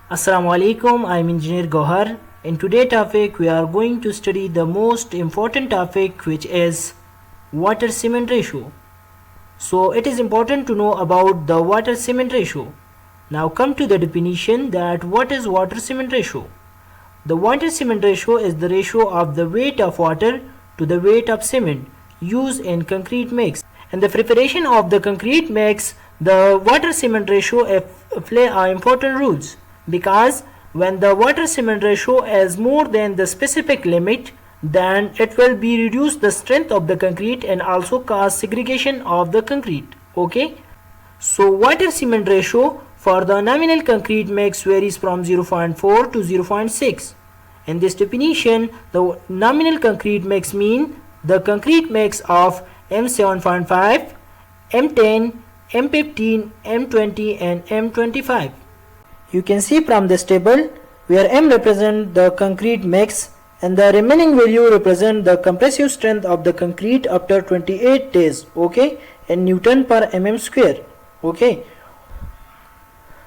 Assalamu alaikum, I am Engineer Gohar. In today's topic we are going to study the most important topic, which is water cement ratio. So it is important to know about the water cement ratio. Now come to the definition that what is water cement ratio. The water cement ratio is the ratio of the weight of water to the weight of cement used in concrete mix. In the preparation of the concrete mix, the water cement ratio play important roles, because when the water cement ratio is more than the specific limit, then it will be reduce the strength of the concrete and also cause segregation of the concrete. Okay, so water cement ratio for the nominal concrete mix varies from 0.4 to 0.6. In this definition, the nominal concrete mix mean the concrete mix of M7.5, M10, M15, M20 and M25. You can see from this table where M represent the concrete mix and the remaining value represent the compressive strength of the concrete after 28 days, okay, in Newton per mm square. Okay,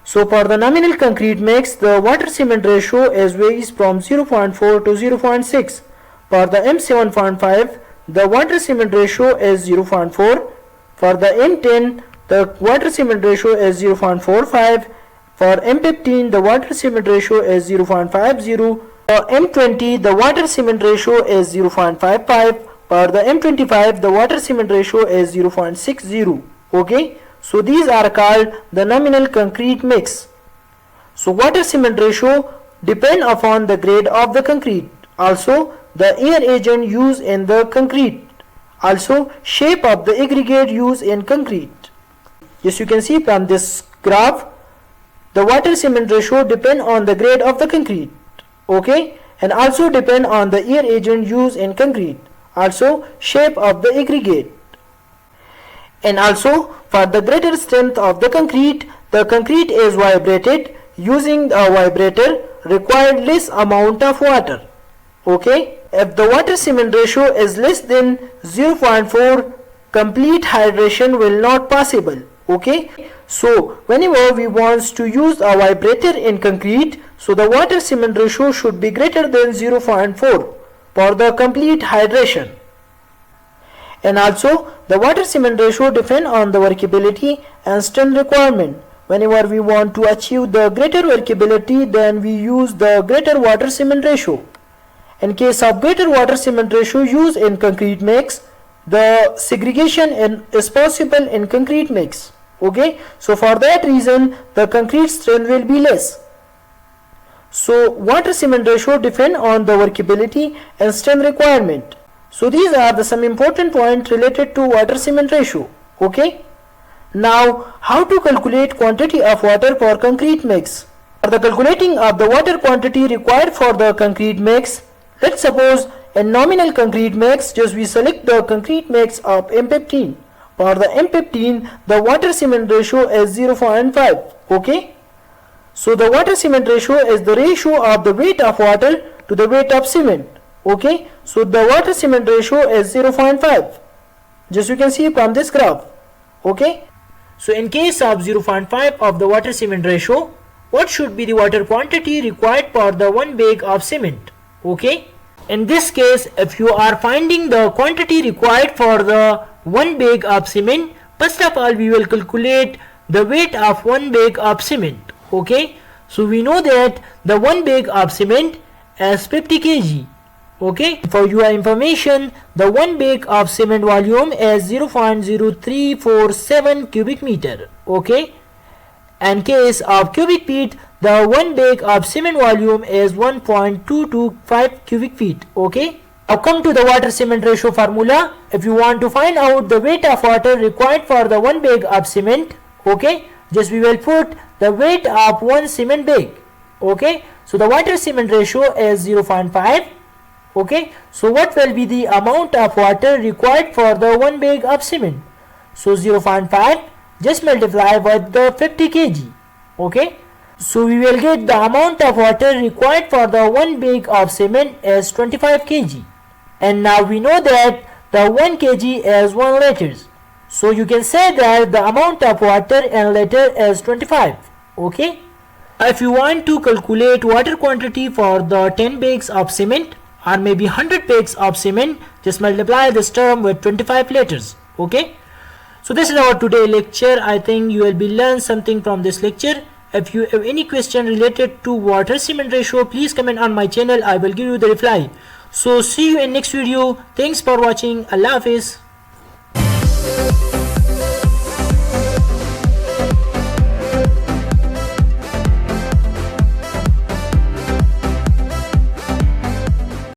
so for the nominal concrete mix, the water cement ratio varies from 0.4 to 0.6. For the M7.5, the water cement ratio is 0.4. For the M10, the water cement ratio is 0.45. For M15, the water cement ratio is 0.50. For M20, the water cement ratio is 0.55. For the M25, the water cement ratio is 0.60. Okay, so these are called the nominal concrete mix. So water cement ratio depend upon the grade of the concrete, also the air agent used in the concrete, also shape of the aggregate used in concrete. Yes, you can see from this graph, the water cement ratio depend on the grade of the concrete, okay, and also depend on the air agent used in concrete, also shape of the aggregate. And also for the greater strength of the concrete is vibrated. Using a vibrator required less amount of water. Okay, if the water cement ratio is less than 0.4, complete hydration will not possible. Okay, so whenever we want to use a vibrator in concrete, so the water cement ratio should be greater than 0.4 for the complete hydration. And also the water cement ratio depend on the workability and strength requirement. Whenever we want to achieve the greater workability, then we use the greater water cement ratio. In case of greater water cement ratio used in concrete mix, the segregation is possible in concrete mix. Okay, so for that reason the concrete strength will be less. So water cement ratio depend on the workability and strength requirement. So these are some important points related to water cement ratio. Okay, now how to calculate quantity of water for concrete mix. For the calculating of the water quantity required for the concrete mix, let's suppose in nominal concrete mix, just we select the concrete mix of M15. For the M15, the water cement ratio is 0.5. Okay, so the water cement ratio is the ratio of the weight of water to the weight of cement. Okay, so the water cement ratio is 0.5. Just you can see from this graph. Okay, so in case of 0.5 of the water cement ratio, what should be the water quantity required for the 1 bag of cement? Okay, in this case, if you are finding the quantity required for the 1 bag of cement, first of all we will calculate the weight of 1 bag of cement. Okay, so we know that the 1 bag of cement is 50 kg. Okay, for your information, the 1 bag of cement volume is 0.0347 cubic meter. Okay, in case of cubic feet, the 1 bag of cement volume is 1.225 cubic feet. Okay, now come to the water cement ratio formula. If you want to find out the weight of water required for the 1 bag of cement, okay, just we will put the weight of 1 cement bag. Okay, so the water cement ratio is 0.5. Okay, so what will be the amount of water required for the 1 bag of cement? So 0.5 just multiply with the 50 kg. Okay, so we will get the amount of water required for the 1 bag of cement is 25 kg. And now we know that the 1 kg is 1 liter. So you can say that the amount of water in liter is 25. Okay, If you want to calculate water quantity for the 10 bags of cement or maybe 100 bags of cement, just multiply this term with 25 liters. Okay, so this is our today lecture. I think you will be learn something from this lecture. If you have any question related to water cement ratio, please comment on my channel. I will give you the reply. So see you in next video. Thanks for watching. Allah Hafiz.